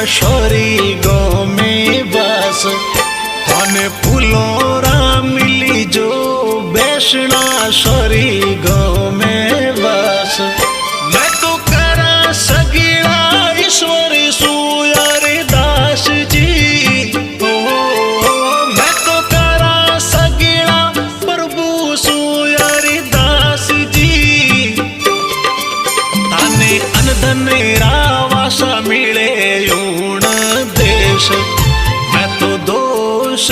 शोरी गाँव में बस थाने फूलों रा मिली जो बैष्णा शोरी गाँव में बस। मैं तो करा सगीला ईश्वरी सुयारी दास जी, मैं तो करा सगीला प्रभु सुयारी दास जी। ताने अनधन रावासा मिले यूण देश, मैं तो दोष